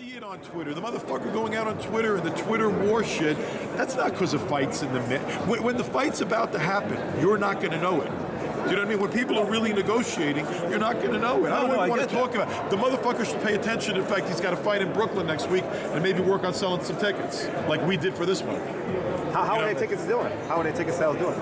see it on Twitter. The motherfucker going out on Twitter and the Twitter war shit, that's not because of fights in the when the fight's about to happen, you're not going to know it. Do you know what I mean? When people are really negotiating, you're not going to know it. I don't want to talk about it. The motherfucker should pay attention. In fact, he's got a fight in Brooklyn next week and maybe work on selling some tickets, like we did for this one. How are their tickets doing? How are their ticket sales doing?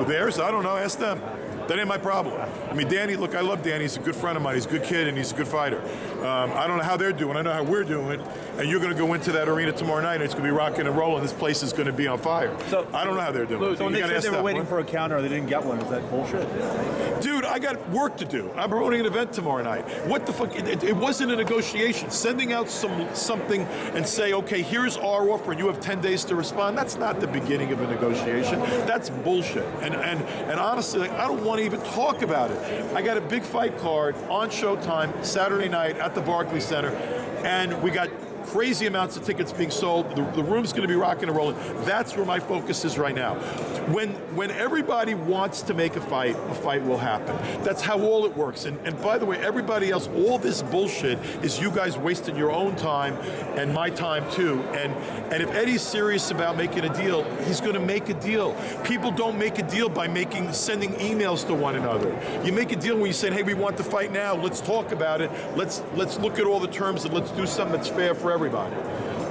Theirs? I don't know. Ask them. That ain't my problem. I mean, Danny, look, I love Danny. He's a good friend of mine. He's a good kid, and he's a good fighter. I don't know how they're doing. I know how we're doing. And you're going to go into that arena tomorrow night, and it's going to be rocking and rolling. This place is going to be on fire. So I don't know how they're doing. So when they said they were waiting for a counter or they didn't get one, is that bullshit? Dude, I got work to do. I'm promoting an event tomorrow night. What the fuck? It wasn't a negotiation. Sending out something and say, okay, here's our offer, and you have 10 days to respond. That's not the beginning of a negotiation. That's bullshit. And honestly, like, I don't want to even talk about it. I got a big fight card on Showtime Saturday night at the Barclays Center, and we got crazy amounts of tickets being sold. The room's going to be rocking and rolling. That's where my focus is right now. When everybody wants to make a fight will happen. That's how all it works. And by the way, everybody else, all this bullshit is you guys wasting your own time and my time too. And if Eddie's serious about making a deal, he's going to make a deal. People don't make a deal by sending emails to one another. You make a deal when you say, hey, we want to fight now. Let's talk about it. Let's look at all the terms and let's do something that's fair for everybody.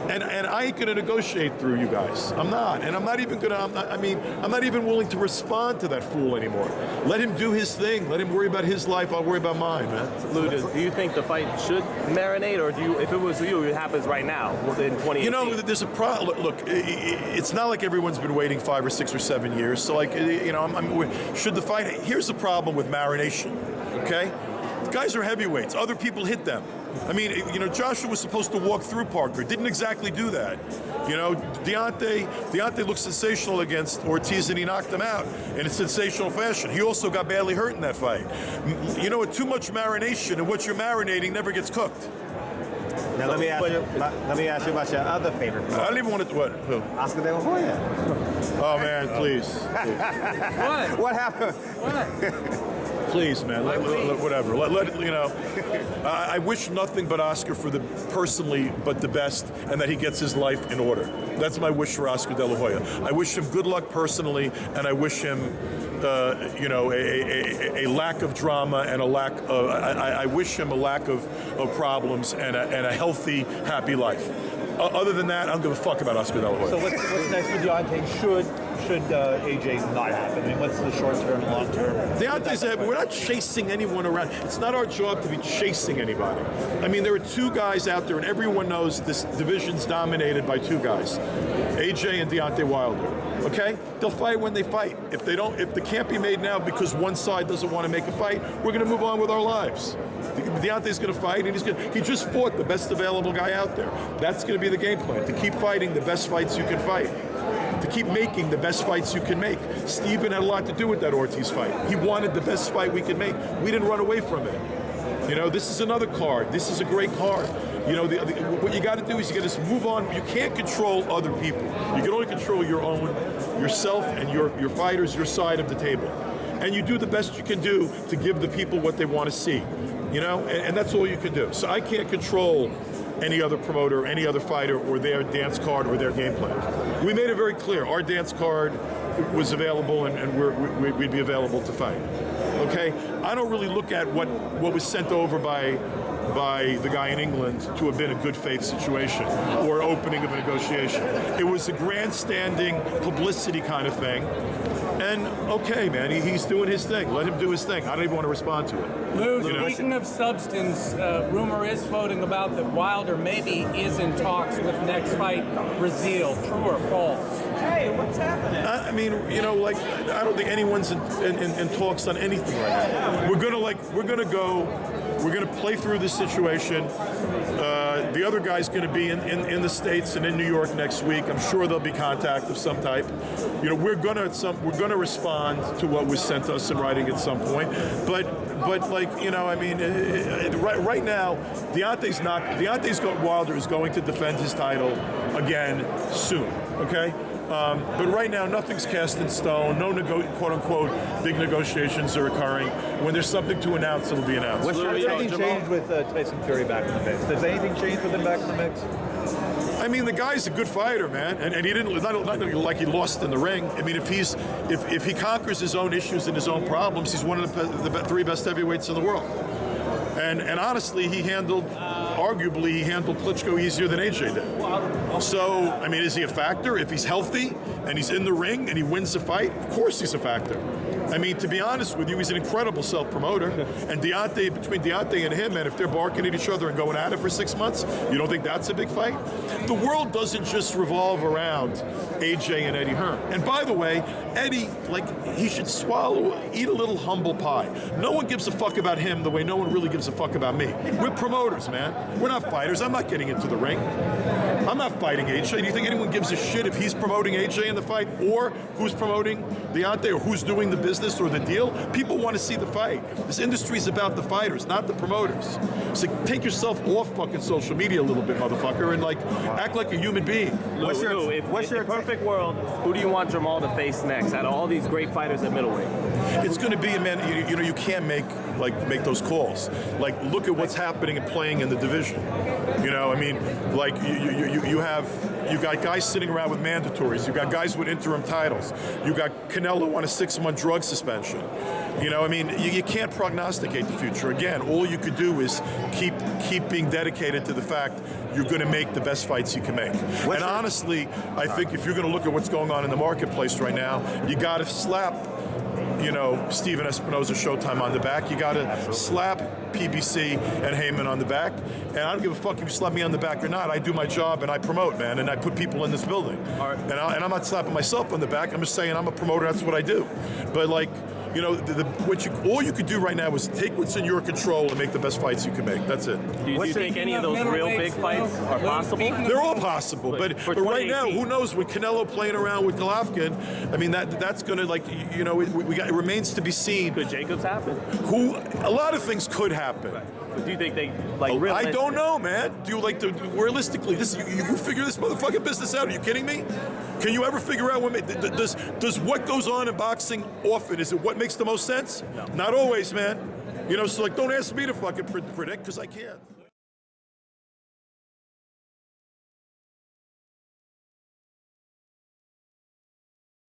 And I ain't gonna negotiate through you guys. I'm not. And I'm not even willing to respond to that fool anymore. Let him do his thing. Let him worry about his life. I'll worry about mine, man. Ludus, do you think the fight should marinate, or if it was you, it happens right now within 20 You know, there's a problem. Look, it's not like everyone's been waiting 5 or 6 or 7 years. So, like, you know, should the fight? Here's the problem with marination. Okay, the guys are heavyweights. Other people hit them. I mean, you know, Joshua was supposed to walk through Parker. Didn't exactly do that. You know, Deontay looked sensational against Ortiz, and he knocked him out in a sensational fashion. He also got badly hurt in that fight. You know, too much marination, and what you're marinating never gets cooked. Now let me ask you about your other favorite player. I don't even want to. What? Who? Oscar De La Hoya. Oh man, please. What happened? What? Please, man. Whatever. Let you know. I wish nothing but Oscar for personally, but the best, and that he gets his life in order. That's my wish for Oscar De La Hoya. I wish him good luck personally, and I wish him, you know, a lack of drama and a lack of. I wish him a lack of problems and a healthy, happy life. Other than that, I don't give a fuck about Oscar De La Hoya. So what's next for Deontay? Should AJ not happen? I mean, what's the short term, long term? Deontay's we're not chasing anyone around. It's not our job to be chasing anybody. I mean, there are 2 guys out there, and everyone knows this division's dominated by 2 guys, AJ and Deontay Wilder. Okay, they'll fight when they fight. If they can't be made now because one side doesn't want to make a fight, we're going to move on with our lives. Deontay's going to fight, and he just fought the best available guy out there. That's going to be the game plan, to keep fighting the best fights you can fight, to keep making the best fights you can make. Steven had a lot to do with that Ortiz fight. He wanted the best fight we could make. We didn't run away from it. You know, this is another card. This is a great card. You know, what you got to do is you got to move on. You can't control other people. You can only control yourself and your fighters, your side of the table. And you do the best you can do to give the people what they want to see. You know, and that's all you can do. So I can't control any other promoter, any other fighter, or their dance card or their game plan. We made it very clear. Our dance card was available, and we'd be available to fight. Okay? I don't really look at what was sent over by the guy in England to have been a good faith situation or opening of a negotiation. It was a grandstanding publicity kind of thing. And okay, man, he's doing his thing. Let him do his thing. I don't even want to respond to it. Lou, speaking of substance, rumor is floating about that Wilder maybe is in talks with next fight Brazil. True or false? Hey, what's happening? I mean, you know, like, I don't think anyone's in talks on anything right now. We're gonna play through this situation. The other guy's gonna be in the States and in New York next week. I'm sure there'll be contact of some type. You know, we're gonna respond to what was sent to us in writing at some point. But like, you know, I mean, right now, Wilder is going to defend his title again soon. Okay. But right now, nothing's cast in stone. No quote-unquote big negotiations are occurring. When there's something to announce, it'll be announced. Has anything changed with Tyson Fury back in the mix? Does anything change with him back in the mix? I mean, the guy's a good fighter, man, and he didn't not like he lost in the ring. I mean, if he conquers his own issues and his own problems, he's one of the 3 best heavyweights in the world. And honestly, arguably he handled Klitschko easier than AJ did. So, I mean, is he a factor? If he's healthy and he's in the ring and he wins the fight, of course he's a factor. I mean, to be honest with you, he's an incredible self-promoter. And between Deontay and him, and if they're barking at each other and going at it for 6 months, you don't think that's a big fight? The world doesn't just revolve around AJ and Eddie Hearn. And by the way, Eddie, he should eat a little humble pie. No one gives a fuck about him the way no one really gives a fuck about me. We're promoters, man. We're not fighters. I'm not getting into the ring. I'm not fighting AJ. Do you think anyone gives a shit if he's promoting AJ in the fight, or who's promoting Deontay, or who's doing the business or the deal? People want to see the fight. This industry is about the fighters, not the promoters. So take yourself off fucking social media a little bit, motherfucker, and act like a human being. What's your perfect world? Who do you want Jamal to face next out of all these great fighters at middleweight? It's going to be a man. You can't make those calls. Look at what's happening and playing in the division. I mean, you got guys sitting around with mandatories. You got guys with interim titles. You got Canelo on a 6-month drug suspension. I mean, you can't prognosticate the future. Again, all you could do is keep being dedicated to the fact you're going to make the best fights you can make. And honestly, I think if you're going to look at what's going on in the marketplace right now, you got to slap Steven Espinosa Showtime on the back. You got to slap PBC and Heyman on the back. And I don't give a fuck if you slap me on the back or not. I do my job and I promote, man, and I put people in this building. And I'm not slapping myself on the back. I'm just saying I'm a promoter. That's what I do. But all you could do right now is take what's in your control and make the best fights you can make. That's it. Do you think any of those real big fights are possible? They're all possible, but right now, who knows? With Canelo playing around with Golovkin, I mean that's going to it remains to be seen. Could Jacobs happen? A lot of things could happen. But do you think they I don't know, man. Do you realistically? You figure this motherfucking business out? Are you kidding me? Can you ever figure out does what goes on in boxing often? Is it what makes the most sense? No. Not always, man. So don't ask me to fucking predict because I can't.